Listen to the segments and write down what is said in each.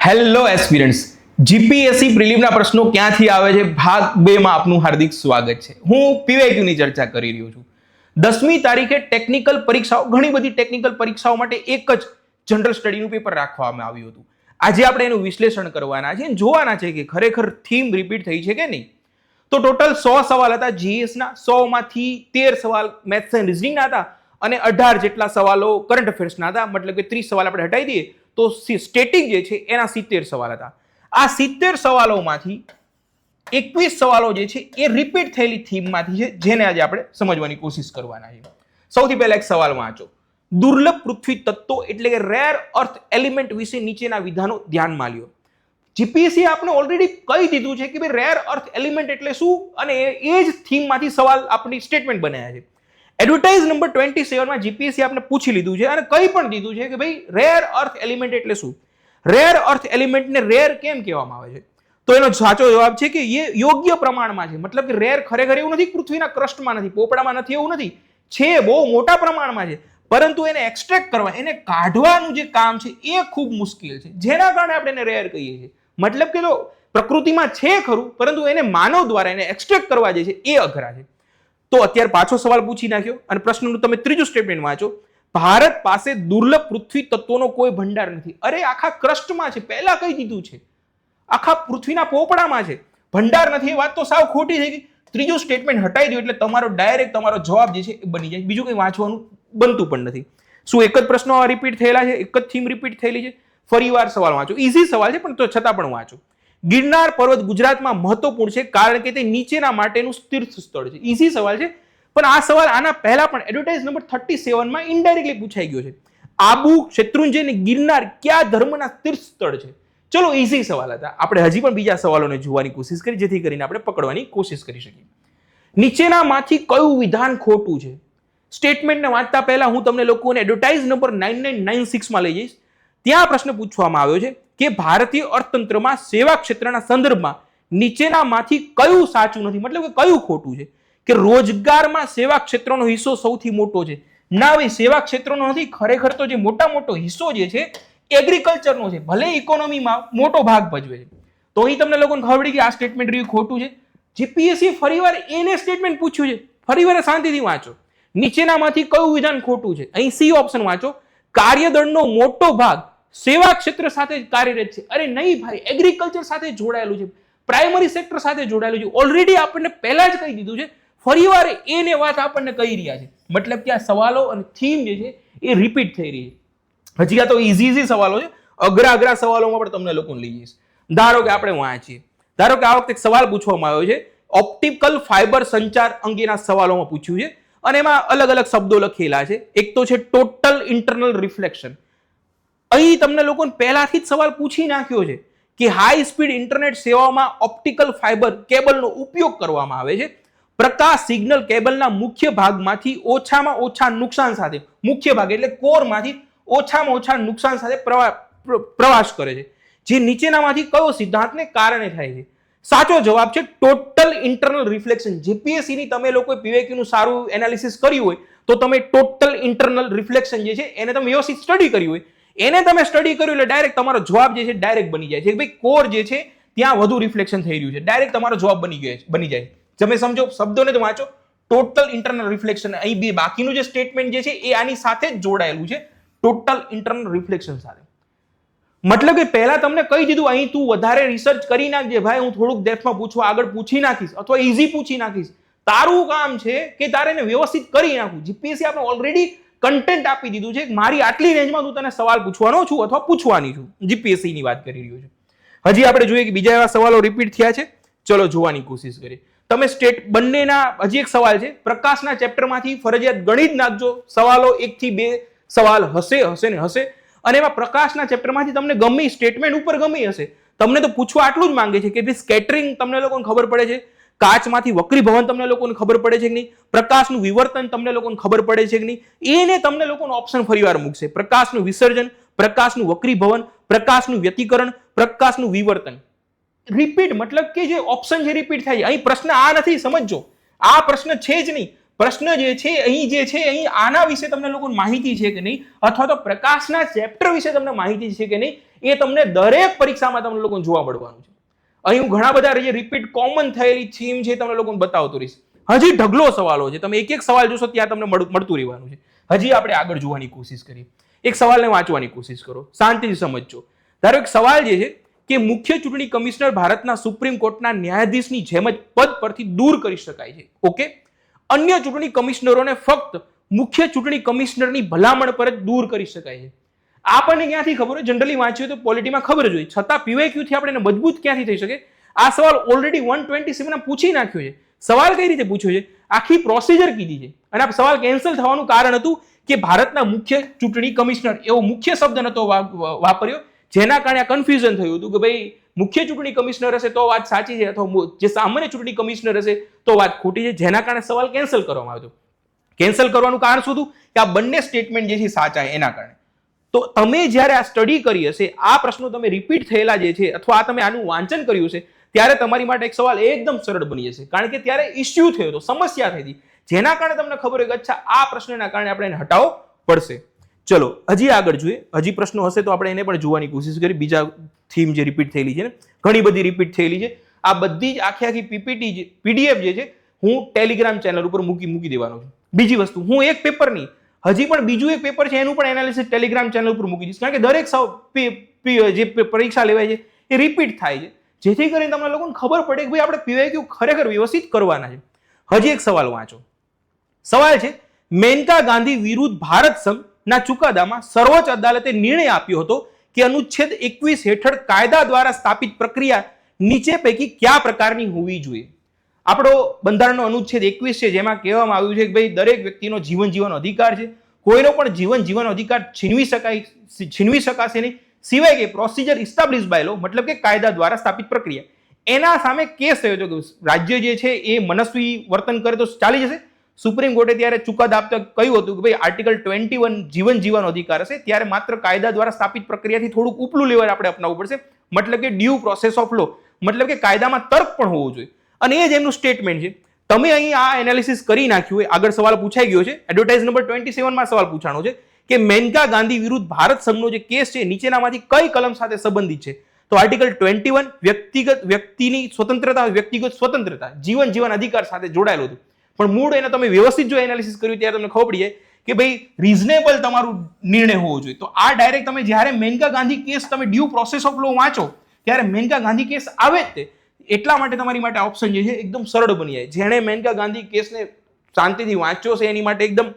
Hello aspirants, GPSC પ્રિલિમના પ્રશ્નો ક્યાંથી આવે છે ભાગ 2 માં આપનું હાર્દિક સ્વાગત છે. હું પીવાયક્યુની ચર્ચા કરી રહ્યો છું. 10મી તારીખે ટેકનિકલ પરીક્ષાઓ, ઘણી બધી ટેકનિકલ પરીક્ષાઓ માટે એક જ જનરલ સ્ટડીનું પેપર રાખવામાં આવ્યું હતું. આજે આપણે એનું વિશ્લેષણ કરવાના છે, જોવાના છે કે ખરેખર થીમ રિપીટ થઈ છે કે નહીં. તો ટોટલ 100 સવાલ હતા જીએસના. 100 માંથી 13 સવાલ મેથ્સ એન્ડ રિઝનિંગના હતા અને 18 જેટલા સવાલો કરંટ અફેર્સના હતા. મતલબ કે 30 સવાલ આપણે હટાવી દઈએ તો સ્ટેટિક જે છે એના 70 સવાલ હતા. આ 70 સવાલોમાંથી 21 સવાલો જે છે એ રિપીટ થયેલી થીમમાંથી છે, જેને આજે આપણે સમજવાની કોશિશ કરવાના છે. સૌથી પહેલા એક સવાલ વાંચો. દુર્લભ પૃથ્વી તત્વો એટલે કે રેર અર્થ એલિમેન્ટ વિશે નીચેના વિધાનો ધ્યાનમાં લ્યો. જીપીએસસી આપણે ઓલરેડી કહી દીધું છે કે ભાઈ રેર અર્થ એલિમેન્ટ એટલે શું, અને એ જ થીમમાંથી સવાલ આપણી સ્ટેટમેન્ટ બનાવ્યા છે. એડવર્ટાઇઝ નંબર 27 માં જીપીએસસી આપણે પૂછી લીધું છે અને કંઈ પણ દીધું છે કે ભાઈ રેર અર્થ એલિમેન્ટ એટલે શું, રેર અર્થ એલિમેન્ટને રેર કેમ કહેવામાં આવે છે. તો એનો સાચો જવાબ છે કે એ યોગ્ય પ્રમાણમાં છે. મતલબ કે રેર ખરેખર એવું નથી, પૃથ્વીના ક્રસ્ટમાં નથી, પોપડામાં નથી, એવું નથી, છે બહુ મોટા પ્રમાણમાં છે, પરંતુ એને એક્સટ્રેક્ટ કરવા, એને કાઢવાનું જે કામ છે એ ખૂબ મુશ્કેલ છે, જેના કારણે આપણે એને રેર કહીએ છીએ. મતલબ કે પ્રકૃતિમાં છે ખરું, પરંતુ એને માનવ દ્વારા એને એક્સટ્રેક્ટ કરવા જે છે એ અઘરા છે. તો અત્યારે પાછો સવાલ પૂછી નાખ્યો અને પ્રશ્નનું તમે ત્રીજું સ્ટેટમેન્ટ વાંચો. ભારત પાસે દુર્લભ પૃથ્વી તત્વોનો કોઈ ભંડાર નથી. અરે આખા ક્રસ્ટમાં છે, પહેલા કહી દીધું છે, આખા પૃથ્વીના પોપડામાં છે, ભંડાર નથી. એ વાત તો સાવ ખોટી થઈ ગઈ. ત્રીજું સ્ટેટમેન્ટ હટાવી દો એટલે તમારો ડાયરેક્ટ તમારો જવાબ જે છે એ બની જાય, બીજું કંઈ વાંચવાનું બનતું પણ નથી. શું એક જ પ્રશ્નો રિપીટ થયેલા છે, એક જ થીમ રિપીટ થયેલી છે? ફરીવાર સવાલ વાંચો. ઈઝી સવાલ છે પણ તો છતાં પણ વાંચો. ગિરનાર પર્વત ગુજરાતમાં મહત્વપૂર્ણ છે કારણ કે તે નીચેના માટેનું તીર્થ સ્થળ છે. ઈઝી સવાલ છે, પણ આ સવાલ આના પહેલા પણ એડવર્ટાઇઝ નંબર 37 માં ઇનડાયરેક્ટલી પૂછાઈ ગયો છે. આબુ, શેત્રુંજય અને ગિરનાર કયા ધર્મના તીર્થ સ્થળ છે? ચલો, ઈઝી સવાલ હતા. આપણે હજી પણ બીજા સવાલોને જોવાની કોશિશ કરી, જેથી કરીને આપણે પકડવાની કોશિશ કરી શકીએ. નીચેનામાંથી કયું વિધાન ખોટું છે? સ્ટેટમેન્ટને વાંચતા પહેલા હું તમને લોકોને એડવર્ટાઇઝ નંબર 9996 માં લઈ જઈશ. ત્યાં પ્રશ્ન પૂછવામાં આવ્યો છે કે ભારતીય અર્થતંત્રમાં સેવા ક્ષેત્રના સંદર્ભમાં નીચેનામાંથી કયું સાચું નથી, મતલબ કે કયું ખોટું છે? કે રોજગારમાં સેવા ક્ષેત્રનો હિસ્સો સૌથી મોટો છે. ના ભાઈ, સેવા ક્ષેત્રનો નથી. ખરેખર તો જે મોટો હિસ્સો જે છે એગ્રીકલ્ચરનો છે, ભલે ઇકોનોમીમાં મોટો ભાગ ભજવે છે. તો અહીં તમને લોકોને ખબર પડી કે આ સ્ટેટમેન્ટ રહ્યું ખોટું છે. જીપીએસસી ફરીવાર એને સ્ટેટમેન્ટ પૂછ્યું છે. ફરીવાર શાંતિથી વાંચો. નીચેનામાંથી કયું વિધાન ખોટું છે? અહીં સી ઓપ્શન વાંચો. કાર્યદળનો મોટો ભાગ સેવા ક્ષેત્ર સાથે કાર્યરત છે. અરે નહીં ભાઈ, એગ્રીકલ્ચર સાથે જોડાયેલું છે, પ્રાઇમરી સેક્ટર સાથે જોડાયેલું છે. ઓલરેડી આપણને પહેલા જ કહી દીધું છે, ફરીવાર એને વાત આપણને કહી રહ્યા છે. મતલબ કે આ સવાલો અને થીમ જે છે એ રિપીટ થઈ રહી છે. હજી આ તો ઈઝી સવાલો છે, અઘરા સવાલોમાં પણ તમને લોકોને લઈ જઈશ. ધારો કે આપણે વાંચીએ, ધારો કે આ વખતે એક સવાલ પૂછવામાં આવ્યો છે, ઓપ્ટિકલ ફાઇબર સંચાર અંગેના સવાલોમાં પૂછ્યું છે અને એમાં અલગ અલગ શબ્દો લખેલા છે. એક તો છે ટોટલ ઇન્ટરનલ રિફ્લેક્શન. અહીં તમને લોકોને પહેલાથી જ સવાલ પૂછી નાખ્યો છે કે હાઈ સ્પીડ ઇન્ટરનેટ સેવાઓમાં ઓપ્ટિકલ ફાઇબર કેબલનો ઉપયોગ કરવામાં આવે છે. પ્રકાશ સિગ્નલ કેબલના મુખ્ય ભાગમાંથી ઓછામાં ઓછા નુકસાન સાથે, મુખ્ય ભાગ એટલે કોરમાંથી ઓછામાં ઓછા નુકસાન સાથે પ્રવાસ કરે છે. જે નીચેનામાંથી કયો સિદ્ધાંતને કારણે થાય છે? સાચો જવાબ છે ટોટલ ઇન્ટરનલ રિફ્લેક્શન. જીપીએસસી ની તમે લોકોએ પીવાયક્યુ નું સારું એનાલિસિસ કર્યું હોય તો તમે ટોટલ ઇન્ટરનલ રિફ્લેક્શન જે છે એને તમે વ્યવસ્થિત સ્ટડી કર્યું હોય, એને તમે સ્ટડી કર્યું એટલે ડાયરેક્ટ તમારો જવાબ જે છે ડાયરેક્ટ બની જાય છે. ભાઈ કોર જે છે ત્યાં વધુ રિફ્લેક્શન થઈ રહ્યું છે, ડાયરેક્ટ તમારો જવાબ બની જાય. તમે સમજો, શબ્દોને તો વાંચો. ટોટલ ઇન્ટરનલ રિફ્લેક્શન, અહીં બે બાકીનું જે સ્ટેટમેન્ટ જે છે એ આની સાથે જ જોડાયેલું છે, ટોટલ ઇન્ટરનલ રિફ્લેક્શન સાથે. મતલબ કે પહેલા તમને કહી દીધું, અહીં તું વધારે રિસર્ચ કરી નાખજે ભાઈ, હું થોડુંક ડેપ્થમાં પૂછવા આગળ પૂછી નાખીશ અથવા ઈઝી પૂછી નાખીશ. તારું કામ છે કે તારે એને વ્યવસ્થિત કરી નાખવું. જીપીએસસી આપણે ઓલરેડી કન્ટેન્ટ આપી દીધું છે, મારી આટલી રેન્જમાં તું તને સવાલ પૂછવાનો છું અથવા પૂછવાની છું. જીપીએસસી ની વાત કરી રહ્યો છું. હજી આપણે જોઈએ કે બીજા એવા સવાલો રિપીટ થયા છે. ચલો જોવાની કોશિશ કરીએ. તમે બંનેના હજી એક સવાલ છે, પ્રકાશના ચેપ્ટરમાંથી ફરજિયાત ગણિત નાખજો. સવાલો 1 થી 2 સવાલ હશે ને હશે. અને એમાં પ્રકાશના ચેપ્ટરમાંથી તમને ગમે સ્ટેટમેન્ટ ઉપર ગમી હશે. તમને તો પૂછવા આટલું જ માંગે છે કે ભાઈ સ્કેટરિંગ તમને લોકોને ખબર પડે છે, કાચમાંથી વક્રીભવન તમને લોકોને ખબર પડે છે કે નહીં, પ્રકાશનું વિવર્તન તમને લોકોને ખબર પડે છે કે નહીં. એને તમને લોકોનો ઓપ્શન ફરીવાર મૂકશે. પ્રકાશનું વિસર્જન, પ્રકાશનું વક્રીભવન, પ્રકાશનું વ્યતિકરણ, પ્રકાશનું વિવર્તન. રિપીટ મતલબ કે જે ઓપ્શન છે રિપીટ થાય છે. અહીં પ્રશ્ન આ નથી, સમજજો. આ પ્રશ્ન છે જ નહીં. પ્રશ્ન જે છે અહીં આના વિશે તમને લોકોને માહિતી છે કે નહીં, અથવા તો પ્રકાશના ચેપ્ટર વિશે તમને માહિતી છે કે નહીં, એ તમને દરેક પરીક્ષામાં તમને લોકોને જોવા મળવાનું છે. અહીં હું ઘણા બધા જે રિપીટ કોમન થયેલી થીમ છે તમને લોકોને બતાવતો રહીશ. હજી ઢગલો સવાલો છે, તમે એક એક સવાલ જોશો ત્યાં તમને મળતું રહેવાનું છે. હજી આપણે આગળ જોવાની કોશિશ કરીએ. એક સવાલને વાંચવાની કોશિશ કરો, શાંતિથી સમજજો. ધારો એક સવાલ જે છે કે મુખ્ય ચૂંટણી કમિશનર ભારતના સુપ્રીમ કોર્ટના ન્યાયાધીશની જેમ જ પદ પરથી દૂર કરી શકાય છે. ઓકે, અન્ય ચૂંટણી કમિશનરોને ફક્ત મુખ્ય ચૂંટણી કમિશનરની ભલામણ પર જ દૂર કરી શકાય છે. આપણને ક્યાંથી ખબર હોય? જનરલી વાંચ્યું તો પોલિટીમાં ખબર જ હોય, છતાં PYQ થી આપણે મજબૂત ક્યાંથી થઈ શકે? આ સવાલ ઓલરેડી 127 માં પૂછી નાખ્યો છે. સવાલ કઈ રીતે પૂછ્યો છે? આખી પ્રોસિજર કીધી છે. અને આ સવાલ કેન્સલ થવાનું કારણ હતું કે ભારતના મુખ્ય ચૂંટણી કમિશનર એવો મુખ્ય શબ્દ નતો વાપર્યો, જેના કારણે આ કન્ફ્યુઝન થયું હતું કે ભાઈ મુખ્ય ચૂંટણી કમિશનર હશે તો વાત સાચી છે, અથવા જે સામાન્ય ચૂંટણી કમિશનર હશે તો વાત ખોટી છે, જેના કારણે સવાલ કેન્સલ કરવામાં આવ્યો. કેન્સલ કરવાનું કારણ શું હતું? કે આ બંને સ્ટેટમેન્ટ જે છે સાચા એના કારણે. તો તમે જ્યારે આ સ્ટડી કરી હશે, આ પ્રશ્નો તમે રિપીટ થયેલા જે છે અથવા તમે આનું વાંચન કર્યું છે, ત્યારે તમારી માટે એક સવાલ એકદમ સરળ બની જશે, કારણ કે ત્યારે ઇસ્યુ થયો હતો, સમસ્યા થઈ હતી, જેના કારણે તમને ખબર હોય કે અચ્છા આ પ્રશ્નના કારણે આપણે એને હટાવવો પડશે. ચલો હજી આગળ જોઈએ. હજી પ્રશ્નો હશે તો આપણે એને પણ જોવાની કોશિશ કરી. બીજા થીમ જે રિપીટ થયેલી છે ને, ઘણી બધી રિપીટ થયેલી છે. આ બધી જ આખી પીપીટી PDF જે છે હું ટેલિગ્રામ ચેનલ ઉપર મૂકી દેવાનો છું. બીજી વસ્તુ, હું એક પેપર નહીં, હજી પણ બીજું એક પેપર છે એનું પણ એનાલિસિસ ટેલિગ્રામ ચેનલ ઉપર મૂકી દઈશ, કારણ કે દરેક જે પરીક્ષા લેવાય છે એ રિપીટ થાય છે, જેથી કરીને તમને લોકોને ખબર પડે કે ભાઈ આપણે PYQ ખરેખર વ્યવસ્થિત કરવાના છે. હજી એક સવાલ વાંચો. સવાલ છે, મેનકા ગાંધી વિરુદ્ધ ભારત સંઘના ચુકાદામાં સર્વોચ્ચ અદાલતે નિર્ણય આપ્યો હતો કે અનુચ્છેદ 21 હેઠળ કાયદા દ્વારા સ્થાપિત પ્રક્રિયા નીચે પૈકી કયા પ્રકારની હોવી જોઈએ? આપણો બંધારણનો અનુચ્છેદ 21 છે, જેમાં કહેવામાં આવ્યું છે કે ભાઈ દરેક વ્યક્તિનો જીવન જીવવાનો અધિકાર છે, કોઈનો પણ જીવન જીવવાનો અધિકાર છીનવી શકાશે નહીં, સિવાય કે પ્રોસિજર ઇસ્ટાબ્લિશ બાય લો, મતલબ કે કાયદા દ્વારા સ્થાપિત પ્રક્રિયા. એના સામે કેસ થયો હતો કે રાજ્ય જે છે એ મનસ્વી વર્તન કરે તો ચાલી જશે. સુપ્રીમ કોર્ટે ત્યારે ચુકાદા આપતા કહ્યું હતું કે ભાઈ આર્ટિકલ 21 જીવન જીવવાનો અધિકાર હશે, ત્યારે માત્ર કાયદા દ્વારા સ્થાપિત પ્રક્રિયાથી થોડુંક ઉપલું લેવલ આપણે અપનાવવું પડશે, મતલબ કે ડ્યુ પ્રોસેસ ઓફ લો, મતલબ કે કાયદામાં તર્ક પણ હોવો જોઈએ. અને એ જ એમનું સ્ટેટમેન્ટ છે. તમે અહીં આ એનાલિસિસ કરી નાખ્યું હોય. આગળ સવાલ પૂછાઈ ગયો છે, એડવર્ટાઇઝ નંબર 27 માં સવાલ પૂછાણો છે કે મેનકા ગાંધી વિરુદ્ધ ભારત સંઘનો જે કેસ છે નીચેનામાંથી કઈ કલમ સાથે સંબંધિત છે? તો આર્ટિકલ 21 વ્યક્તિની સ્વતંત્રતા જીવન જીવન અધિકાર સાથે જોડાયેલું હતું. પણ મૂળ એને તમે વ્યવસ્થિત જો એનાલિસિસ કર્યું ત્યારે તમને ખબર પડી જાય કે ભાઈ રીઝનેબલ તમારું નિર્ણય હોવો જોઈએ. તો આ ડાયરેક્ટ તમે જ્યારે મેનકા ગાંધી કેસ તમે ડ્યુ પ્રોસેસ ઓફ લો વાંચો ત્યારે મેનકા ગાંધી કેસ આવે જ તે. એટલા માટે તમારી માટે ઓપ્શન જે છે એકદમ સરળ બની જાય. જેણે મેનકા ગાંધી કેસને શાંતિથી વાંચ્યો છે એની માટે એકદમ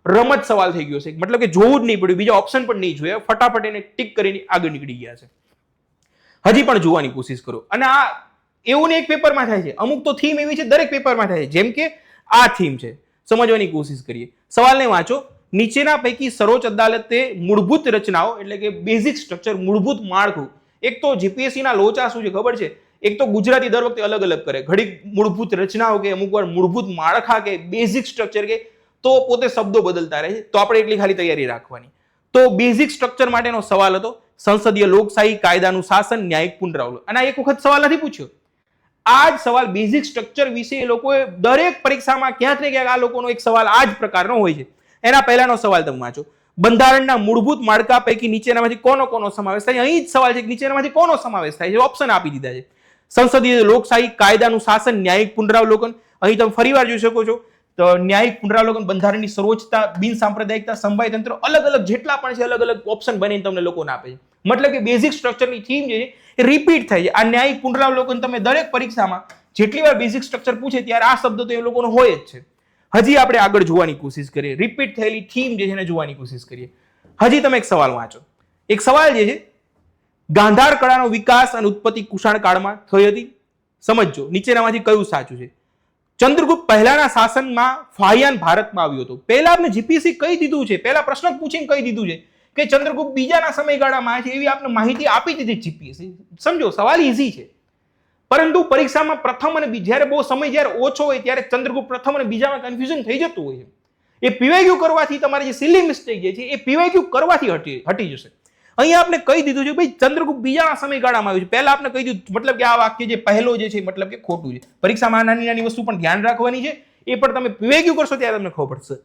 રમત સવાલ થઈ ગયો છે, મતલબ કે જોવું જ નહીં પડ્યું, બીજા ઓપ્શન પણ નહીં જોયા, ફટાફટ એને ટીક કરીને આગળ નીકળી ગયા છે. હજી પણ જોવાની કોશિશ કરો. અને આ એવું ને એક પેપરમાં થાય છે, અમુક તો થીમ એવી છે દરેક પેપરમાં થાય છે, જેમ કે આ થીમ છે. સમજવાની કોશિશ કરીએ. સવાલને વાંચો. નીચેના પૈકી સર્વોચ્ચ અદાલતે મૂળભૂત રચનાઓ એટલે કે બેઝિક સ્ટ્રક્ચર, મૂળભૂત માળખું, એક તો GPSC ના લોચા શું છે ખબર છે? એક તો ગુજરાતી દર વખતે અલગ અલગ કરે, ઘડી મૂળભૂત રચનાઓ કે અમુક વાર મૂળભૂત માળખા કે બેઝિક સ્ટ્રક્ચર કે, તો પોતે શબ્દો બદલતા રહે છે. તો આપણે એટલી ખાલી તૈયારી રાખવાની. તો બેઝિક સ્ટ્રક્ચર માટેનો સવાલ હતો સંસદીય લોકશાહી, કાયદાનું શાસન, ન્યાયિક પુનરાવલોકન. અને આ એક વખત સવાલ નથી પૂછ્યો. આ જ સવાલ બેઝિક સ્ટ્રક્ચર વિશે એ લોકોએ દરેક પરીક્ષામાં ક્યાંક ને ક્યાંક આ લોકોનો એક સવાલ આ જ પ્રકારનો હોય છે. એના પહેલાનો સવાલ તમે વાંચો. બંધારણના મૂળભૂત માળખા પૈકી નીચેનામાંથી કોનો સમાવેશ થાય? અહીં જ સવાલ છે કે નીચેનામાંથી કોનો સમાવેશ થાય છે? ઓપ્શન આપી દીધા છે. સંસદીય લોકશાહી, કાયદાનું શાસન, ન્યાયિક પુનરાવલોકન. અહીં તમે ફરીવાર જોઈ શકો છો તો ન્યાયિક પુનરાવલોકન, બંધારણની સર્વોચ્ચતા, બિન સાંપ્રદાયિકતા, સમવાય તંત્ર, અલગ અલગ જેટલા પણ છે અલગ અલગ ઓપ્શન બનીને તમને લોકોને આપે છે. મતલબ કે બેઝિક સ્ટ્રક્ચરની થીમ જે છે એ રિપીટ થાય છે. આ ન્યાયિક પુનરાવલોકન તમે દરેક પરીક્ષામાં જેટલી વાર બેઝિક સ્ટ્રક્ચર પૂછે ત્યારે આ શબ્દ તો એ લોકોનો હોય જ છે. હજી આપણે આગળ જોવાની કોશિશ કરીએ. રિપીટ થયેલી થીમ જે છે એને જોવાની કોશિશ કરીએ. હજી તમે એક સવાલ વાંચો. એક સવાલ જે છે, ગાંધાર કળાનો વિકાસ અને ઉત્પત્તિ કુષાણ કાળમાં થઈ હતી. સમજો નીચેનામાંથી કયું સાચું છે? ચંદ્રગુપ્ત પહેલાના શાસનમાં ફાહિયાન ભારતમાં આવ્યો હતો. પહેલા આપણે GPSC કહી દીધું છે, પહેલા પ્રશ્ન જ પૂછીને કહી દીધું છે કે ચંદ્રગુપ્ત બીજાના સમયગાળામાં છે, એવી આપણે માહિતી આપી દીધી GPSC. સમજો સવાલ ઈઝી છે, પરંતુ પરીક્ષામાં પ્રથમ અને જ્યારે બહુ સમય જ્યારે ઓછો હોય ત્યારે ચંદ્રગુપ્ત પ્રથમ અને બીજામાં કન્ફ્યુઝન થઈ જતું હોય છે. એ PYQ કરવાથી તમારી જે સિલી મિસ્ટેક જે છે એ PYQ કરવાથી હટી જશે. અહીંયા આપણે કહી દીધું છે ભાઈ ચંદ્રગુપ્ત બીજાના સમયગાળામાં આવ્યું છે. પહેલા આપણે કહી દીધું, મતલબ કે આ વાક્ય જે પહેલો જે છે મતલબ કે ખોટું છે. પરીક્ષામાં નાની નાની વસ્તુ પણ ધ્યાન રાખવાની છે, એ પણ તમે PYQ કરશો ત્યારે તમને ખબર પડશે.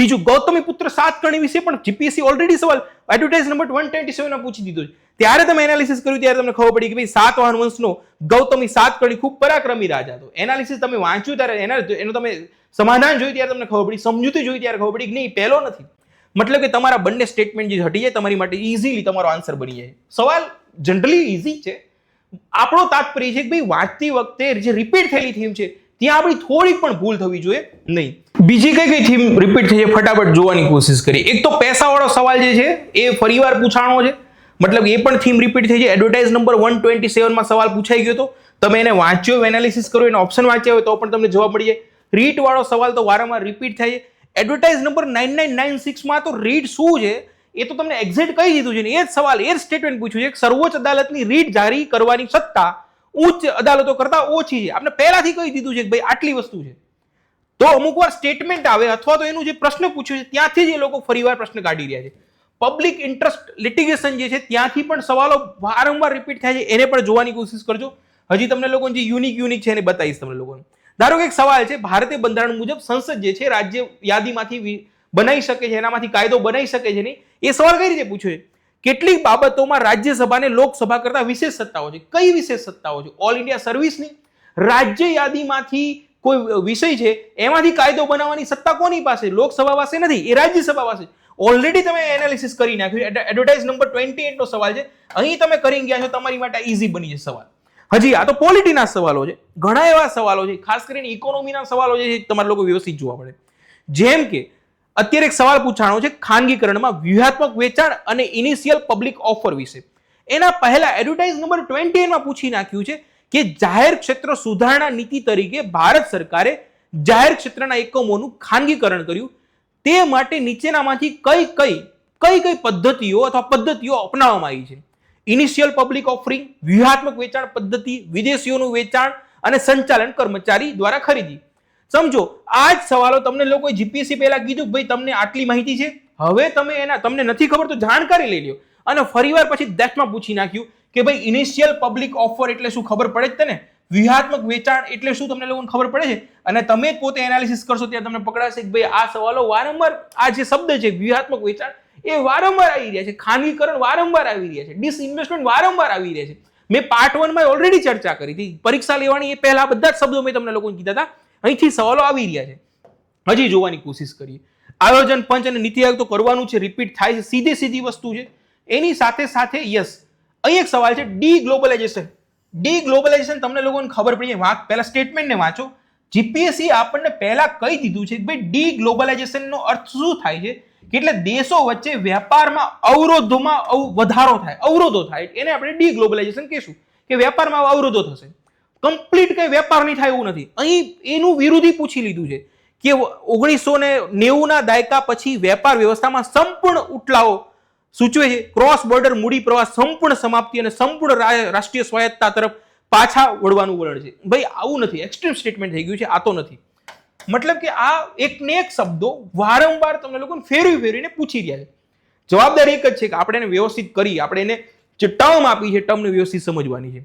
બીજું ગૌતમીપુત્ર સાતકર્ણી વિશે પણ જીપીએસસી ઓલરેડી સવાલ એડવર્ટાઇઝ નંબર 127 માં પૂછી દીધો છે. ત્યારે તમે એનાલિસિસ કર્યું ત્યારે તમને ખબર પડી કે ભાઈ સાતવાહન વંશનો ગૌતમી સાતકર્ણી ખૂબ પરાક્રમી રાજા હતો. એનાલિસિસ તમે વાંચ્યું ત્યારે એનો તમે સમાધાન જોયું ત્યારે તમને ખબર પડી, સમજૂતી જોઈ ત્યારે ખબર પડી કે નહીં પહેલો નથી. મતલબ કે તમારા બંને સ્ટેટમેન્ટ જે હટી જાય તમારી માટે ઇઝીલી તમારો આન્સર બની જાય. સવાલ જનરલી ઇઝી છે. આપણો તાત્પર્ય છે કે ભાઈ વાંચતી વખતે જે રિપીટ થયેલી થીમ છે ત્યાં આપણી થોડી પણ ભૂલ થવી જોઈએ નહીં. બીજી કઈ થીમ રિપીટ થઈ છે ફટાફટ જોવાની કોશિશ કરી. એક તો પૈસાવાળો સવાલ જે છે એ ફરીવાર પૂછાણો છે, મતલબ એ પણ થીમ રિપીટ થઈ છે. એડવર્ટાઇઝ નંબર 127 માં સવાલ પૂછાઈ ગયો હતો, તમે એને વાંચ્યો, એનાલિસિસ કરો, એને ઓપ્શન વાંચ્યા હોય તો પણ તમને જવાબ મળી જાય. રીટ વાળો સવાલ તો વારંવાર રિપીટ થાય છે. એડવર્ટાઇઝ નંબર 9996 માં તો રીટ શું છે એ તો તમને એક્ઝેક્ટ કહી દીધું છે ને, એ જ સવાલ, એ જ સ્ટેટમેન્ટ પૂછ્યું છે કે સર્વોચ્ચ અદાલતની રીટ જારી કરવાની સત્તા ઉચ્ચ અદાલતો કરતા ઓછી છે. આપણે પહેલાથી કહી દીધું છે કે ભાઈ આટલી વસ્તુ છે. તો અમુક વાર સ્ટેટમેન્ટ આવે અથવા તો એનું જે પ્રશ્ન પૂછ્યો છે ત્યાંથી જ એ લોકો ફરીવાર પ્રશ્ન કાઢી રહ્યા છે. પબ્લિક ઇન્ટરેસ્ટ લિટિગેશન જે છે ત્યાંથી પણ સવાલો વારંવાર રિપીટ થાય છે, એને પણ જોવાની કોશિશ કરજો. હજી તમને લોકોને જે યુનિક છે એને બતાવીશ તમને લોકોને. ધારો કે એક સવાલ છે, ભારતીય બંધારણ મુજબ સંસદ જે છે રાજ્ય યાદીમાંથી બનાવી શકે છે, એનામાંથી કાયદો બનાવી શકે છે નહીં. એ સવાલ કઈ રીતે પૂછ્યો છે? કેટલીક બાબતોમાં રાજ્યસભાને લોકસભા કરતા વિશેષ સત્તાઓ છે. કઈ વિશેષ સત્તાઓ છે? ઓલ ઇન્ડિયા સર્વિસની, રાજ્ય યાદીમાંથી કોઈ વિષય છે એમાંથી કાયદો બનાવવાની સત્તા કોની પાસે? લોકસભા પાસે નથી, એ રાજ્યસભા પાસે. ઓલરેડી તમે એનાલિસિસ કરી નાખ્યું. એડવર્ટાઇઝ નંબર 28 નો સવાલ છે, અહીં તમે કરી ગયા છો, તમારી માટે ઈઝી બની જશે સવાલ. હજી આ તો પોલિટીના સવાલો છે, ઘણા એવા સવાલો છે, ખાસ કરીને ઇકોનોમીના સવાલો છે તમારે લોકો વ્યવસ્થિત જોવા પડે. જેમ કે અત્યારે એક સવાલ પૂછાણો છે ખાનગીકરણમાં વ્યૂહાત્મક વેચાણ અને ઇનિશિયલ પબ્લિક ઓફર વિશે. એના પહેલા એડવર્ટાઇઝ નંબર 28 માં પૂછી નાખ્યું છે કે જાહેર ક્ષેત્ર સુધારણા નીતિ તરીકે ભારત સરકારે જાહેર ક્ષેત્રના એકમોનું ખાનગીકરણ કર્યું. તે માટે નીચેનામાંથી કઈ પદ્ધતિઓ અપનાવવામાં આવી છે? ઇનિશિયલ પબ્લિક ઓફરિંગ, વ્યૂહાત્મક વેચાણ પદ્ધતિ, વિદેશીઓનું વેચાણ અને સંચાલન કર્મચારી દ્વારા ખરીદી. સમજો, આ જ સવાલો તમને લોકોએ જીપીએસસી પહેલા કીધું ભાઈ તમને આટલી માહિતી છે, હવે તમને નથી ખબર તો જાણકારી લઈ લ્યો. અને ફરીવાર પછી દેશમાં પૂછી નાખ્યું કે ભાઈ ઇનિશિયલ પબ્લિક ઓફર એટલે શું, ખબર પડે જ તને? વ્યૂહાત્મક વેચાણ એટલે શું તમને લોકોને ખબર પડે છે? અને તમે જ પોતે એનાલિસિસ કરશો ત્યારે તમને પકડાશે કે ભાઈ આ સવાલો વારંવાર, આ જે શબ્દ છે વ્યૂહાત્મક વેચાણ એ વારંવાર આવી રહ્યા છે, ખાનગીકરણ વારંવાર આવી રહ્યા છે, ડિસઇન્વેસ્ટમેન્ટ વારંવાર આવી રહ્યા છે. મેં પાર્ટ 1 માં ઓલરેડી ચર્ચા કરી હતી. પરીક્ષા લેવાની એ પહેલા બધા જ શબ્દો મેં તમને લોકોને કીધા હતા. અહીંથી સવાલો આવી રહ્યા છે. હજી જોવાની કોશિશ કરીએ. આયોજન પંચ અને નીતિ આયોગ તો કરવાનું છે, રિપીટ થાય છે, સીધી વસ્તુ છે. એની સાથે યસ, અહીં એક સવાલ છે ડી ગ્લોબલાઇઝેશન. ડી ગ્લોબલાઇઝેશન તમને લોકોને ખબર પડી જાય, પહેલા સ્ટેટમેન્ટને વાંચો. જીપીએસસી આપણને પહેલા કહી દીધું છે કે ભાઈ ડી ગ્લોબલાઇઝેશનનો અર્થ શું થાય છે કે એટલે દેશો વચ્ચે વેપારમાં અવરોધોમાં વધારો થાય, અવરોધો થાય, એને આપણે ડી ગ્લોબલાઇઝેશન કહીશું કે વેપારમાં અવરોધો થશે. કમ્પ્લીટ કઈ વેપાર નહીં થાય એવું નથી. અહીં એનું વિરોધી પૂછી લીધું છે કે 1990 ના દાયકા પછી વેપાર વ્યવસ્થામાં સંપૂર્ણ ઉથલાવો સૂચવે છે. ક્રોસ બોર્ડર મૂડી પ્રવાહ સંપૂર્ણ સમાપ્તિ અને સંપૂર્ણ રાષ્ટ્રીય સ્વાયત્તતા તરફ પાછા વળવાનું વલણ છે. ભાઈ આવું નથી, એક્સ્ટ્રીમ સ્ટેટમેન્ટ થઈ ગયું છે, આ તો નથી. મતલબ કે આ એકને એક શબ્દો વારંવાર તમને લોકોને ફેરવીને પૂછી રહ્યા છે. જવાબદારી એક જ છે કે આપણે એને વ્યવસ્થિત કરી, આપણે એને જે ટર્મ આપી છે ટર્મને વ્યવસ્થિત સમજવાની છે.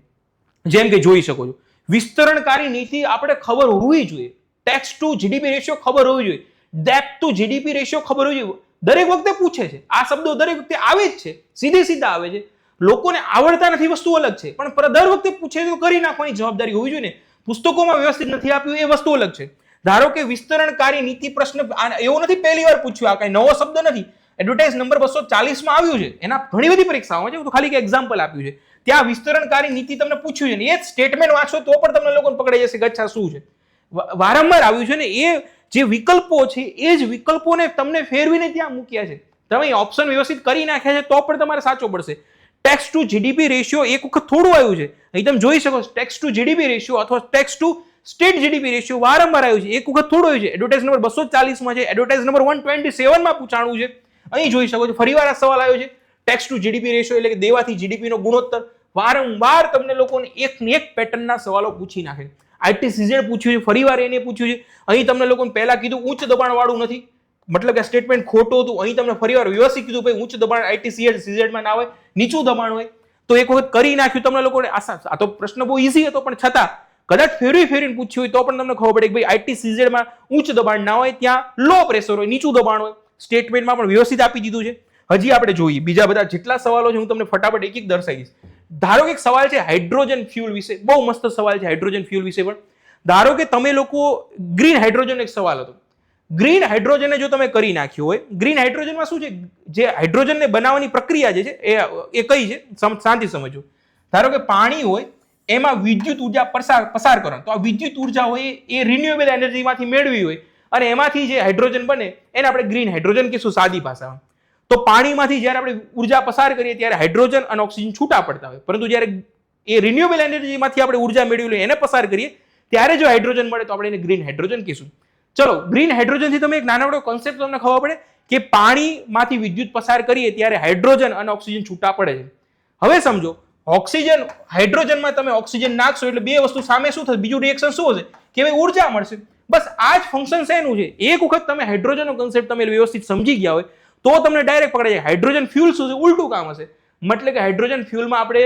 જેમ કે જોઈ શકો છો, વિસ્તરણકારી નીતિ આપણે ખબર હોવી જોઈએ, ટેક્સ ટુ જીડીપી રેશિયો ખબર હોવી જોઈએ, ડેપ્થ ટુ જીડીપી રેશિયો ખબર હોવી જોઈએ. દરેક વખતે પૂછે છે આ શબ્દો, દરેક વખતે આવે જ છે, સીધા આવે છે. લોકોને આવડતા નથી વસ્તુ અલગ છે, પણ દર વખતે પૂછે તો કરી નાખવાની જવાબદારી હોવી જોઈએ ને. પુસ્તકોમાં વ્યવસ્થિત નથી આપ્યું એ વસ્તુ અલગ છે. ધારો કે વિસ્તરણકારી નીતિ પ્રશ્ન એવો નથી પહેલી વાર પૂછ્યું, આ કઈ નવો શબ્દ નથી. એડવર્ટાઇઝ નંબર 240 માં આવ્યું છે, એના ઘણી બધી પરીક્ષાઓ છે, તો ખાલી એક એક્ઝામ્પલ આપ્યું છે. ત્યાં વિસ્તરણકારી નીતિ તમને પૂછ્યું છે ને, એ જ સ્ટેટમેન્ટ વાંચો તો પણ તમને લોકોને પકડાઈ જશે કે અચ્છા શું છે. વારંવાર આવ્યું છે ને, એ જે વિકલ્પો છે એ જ વિકલ્પોને તમને ફેરવીને ત્યાં મૂક્યા છે. તમે ઓપ્શન વ્યવસ્થિત કરી નાખ્યા છે તો પણ તમારે સાચો પડશે. ટેક્સ ટુ જીડીપી રેશિયો એક વખત થોડું આવ્યું છે, અહીં તમે જોઈ શકો ટેક્સ ટુ જીડીપી રેશિયો અથવા tax to state GDP ratio વારંવાર આવ્યું છે, એક વખત થોડું આવ્યું છે. એડવર્ટાઇઝ નંબર 240 માં છે, એડવર્ટાઇઝ નંબર 127 માં પૂછાણું છે. અહીં જોઈ શકો છો ફરીવાર આ સવાલ આવ્યો છે, ટેક્સ ટુ જીડીપી રેશિયો એટલે કે દેવાથી જીડીપી નો ગુણોત્તર. વારંવાર તમને લોકોને એકને એક પેટર્નના સવાલો પૂછી નાખે. આઈટીસીઝેડ પૂછ્યું છે, ફરીવાર એને પૂછ્યું છે. અહીં તમને લોકોને પહેલા કીધું ઉચ્ચ દબાણ વાળું નથી, મતલબ કે સ્ટેટમેન્ટ ખોટું હતું. અહીં તમને ફરીવાર વ્યવસ્થિત કીધું ભાઈ ઉચ્ચ દબાણ આઈટીસીઝેડ માં ના હોય, નીચું દબાણ હોય. તો એક વખત કરી નાખ્યું તમને લોકોને. આ તો પ્રશ્ન બહુ ઈઝી હતો પણ છતાં કદાચ ફેરવીને પૂછ્યું હોય તો પણ તમને ખબર પડે કે ભાઈ ITCZ માં ઉચ્ચ દબાણ ના હોય, ત્યાં લો પ્રેશર હોય, નીચું દબાણ હોય. સ્ટેટમેન્ટમાં પણ વ્યવસ્થિત આપી દીધું છે. હજી આપણે જોઈએ બીજા બધા જેટલા સવાલો છે હું તમને ફટાફટ એક દર્શાવી દઈશ. ધારો કે એક સવાલ છે હાઇડ્રોજન ફ્યુલ વિશે, બહુ મસ્ત સવાલ છે હાઇડ્રોજન ફ્યુલ વિશે. પણ ધારો કે તમે લોકો ગ્રીન હાઇડ્રોજન એક સવાલ હતો, ગ્રીન હાઇડ્રોજનને જો તમે કરી નાખ્યું હોય, ગ્રીન હાઇડ્રોજનમાં શું છે, જે હાઇડ્રોજનને બનાવવાની પ્રક્રિયા જે છે એ કઈ છે શાંતિ સમજો. ધારો કે પાણી હોય એમાં વિદ્યુત ઉર્જા પસાર કરો, તો આ વિદ્યુત ઉર્જા હોય એ રિન્યુએબલ એનર્જીમાંથી મેળવી હોય અને એમાંથી જે હાઇડ્રોજન બને એને આપણે ગ્રીન હાઇડ્રોજન કહીશું સાદી ભાષામાં. તો પાણીમાંથી જ્યારે આપણે ઉર્જા પસાર કરીએ ત્યારે હાઇડ્રોજન અને ઓક્સિજન છૂટા પડતા હોય, પરંતુ જ્યારે એ રિન્યુએબલ એનર્જીમાંથી આપણે ઉર્જા મેળવી લઈએ એને પસાર કરીએ ત્યારે જો હાઇડ્રોજન મળે તો આપણે એને ગ્રીન હાઇડ્રોજન કહીશું. ચલો, ગ્રીન હાઇડ્રોજનથી તમે એક નાનકડો કોન્સેપ્ટ તમને ખબર પડે કે પાણીમાંથી વિદ્યુત પસાર કરીએ ત્યારે હાઇડ્રોજન અને ઓક્સિજન છૂટા પડે છે. હવે સમજો, ઓક્સિજન હાઇડ્રોજનમાં તમે ઓક્સિજન નાખશો એટલે બે વસ્તુ સામે શું થશે, બીજું રિએક્શન શું હશે કે ભાઈ ઉર્જા મળશે. બસ આ જ ફંક્શન શેનું છે. એક વખત તમે હાઇડ્રોજનનો કોન્સેપ્ટ તમે વ્યવસ્થિત સમજી ગયા હોય તો તમને ડાયરેક્ટ પકડાઈ જાય. હાઇડ્રોજન ફ્યુલ શું છે, ઉલટું કામ હશે. મતલબ કે હાઇડ્રોજન ફ્યુલમાં આપણે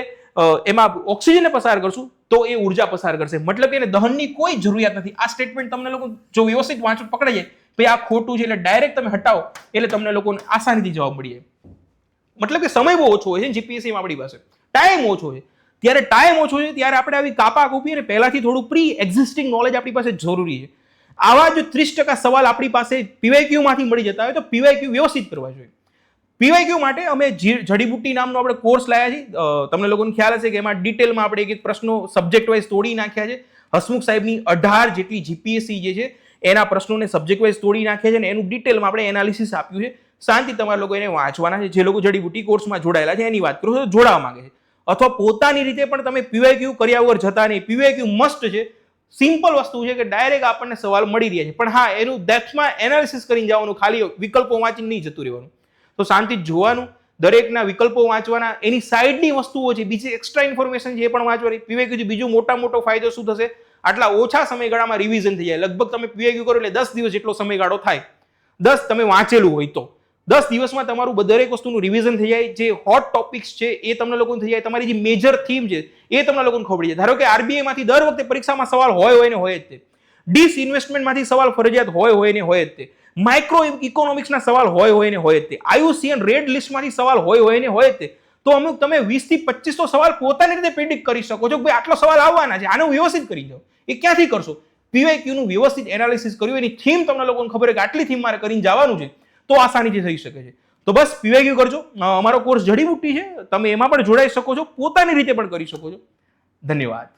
એમાં ઓક્સિજનને પસાર કરશું તો એ ઉર્જા પસાર કરશે. મતલબ કે એને દહનની કોઈ જરૂરિયાત નથી. આ સ્ટેટમેન્ટ તમને લોકો જો વ્યવસ્થિત વાંચો પકડાઈ જાય ભાઈ આ ખોટું છે એટલે ડાયરેક્ટ તમે હટાવો એટલે તમને લોકોને આસાનીથી જવાબ મળી જાય. મતલબ કે સમય બહુ ઓછો હોય છે જીપીએસસીમાં, આપણી પાસે ટાઈમ ઓછો છે. ત્યારે ટાઈમ ઓછો છે ત્યારે આપણે આવી કાપા કૂપી અને પહેલાથી થોડું પ્રી એક્ઝિસ્ટિંગ નોલેજ આપણી પાસે જરૂરી છે. આવા જો 30% સવાલ આપણી પાસે PYQ માંથી મળી જતા હોય તો PYQ વ્યવસ્થિત કરવા જોઈએ. PYQ માટે અમે જડીબુટ્ટી નામનો આપણે કોર્સ લાયા છે. તમને લોકોને ખ્યાલ હશે કે એમાં ડિટેલમાં આપણે એક પ્રશ્નો સબ્જેક્ટ વાઇઝ તોડી નાખ્યા છે. હસમુખ સાહેબની 18 જેટલી જીપીએસસી જે છે એના પ્રશ્નોને સબ્જેક્ટ વાઇઝ તોડી નાખ્યા છે અને એનું ડિટેલમાં આપણે એનાલિસિસ આપ્યું છે. શાંતિ તમારા લોકો એને વાંચવાના છે. જે લોકો જડીબુટ્ટી કોર્સમાં જોડાયેલા છે એની વાત કરો છો, જોડાવા માંગે છે, અથવા પોતાની રીતે પણ તમે PYQ કર્યા વગર જતા નહીં. PYQ મસ્ત છે, સિમ્પલ વસ્તુ છે કે ડાયરેક્ટ આપણને સવાલ મળી રહ્યા છે. પણ હા, એનું ડેપ્થમાં એનાલિસિસ કરીને જવાનું, ખાલી વિકલ્પો વાંચીને નહીં જતું રહેવાનું. તો શાંતિ જોવાનું, દરેકના વિકલ્પો વાંચવાના, એની સાઈડની વસ્તુઓ છે, બીજી એક્સ્ટ્રા ઇન્ફોર્મેશન છે એ પણ વાંચવાની. PYQ બીજો મોટો ફાયદો શું થશે, આટલા ઓછા સમયગાળામાં રિવિઝન થઈ જાય. લગભગ તમે PYQ કરો એટલે 10 દિવસ જેટલો સમયગાળો થાય. 10 તમે વાંચેલું હોય તો 10 દિવસમાં તમારું દરેક વસ્તુનું રિવિઝન થઈ જાય. જે હોટ ટોપિક્સ છે એ તમને લોકોને થઈ જાય. તમારી જે મેજર થીમ છે એ તમને લોકોને ખબર પડી જાય. ધારો કે RBI માંથી દર વખતે પરીક્ષામાં સવાલ હોય ને હોય જ તે. ડિસઇન્વેસ્ટમેન્ટમાંથી સવાલ ફરજિયાત હોય ને હોય જ તે. માઇક્રો ઇકોનોમિક્સના સવાલ હોય ને હોય જ તે. IUCN રેડ લિસ્ટમાંથી સવાલ હોય ને હોય જ તે. તો અમુક તમે 20 થી 25 સવાલ પોતાની રીતે પ્રિડિક્ટ કરી શકો છો કે ભાઈ આટલો સવાલ આવવાના છે, આને વ્યવસ્થિત કરી જાઓ. એ ક્યાંથી કરશો? PYQ નું વ્યવસ્થિત એનાલિસિસ કર્યું, એની થીમ તમને લોકોને ખબર છે કે આટલી થીમ મારે કરીને જવાનું છે તો આસાનીથી થઈ શકે છે. તો બસ PYQ કરજો. અમારો કોર્સ જડીબુટ્ટી છે, તમે એમાં પણ જોડાઈ શકો છો, પોતાની રીતે પણ કરી શકો છો. ધન્યવાદ.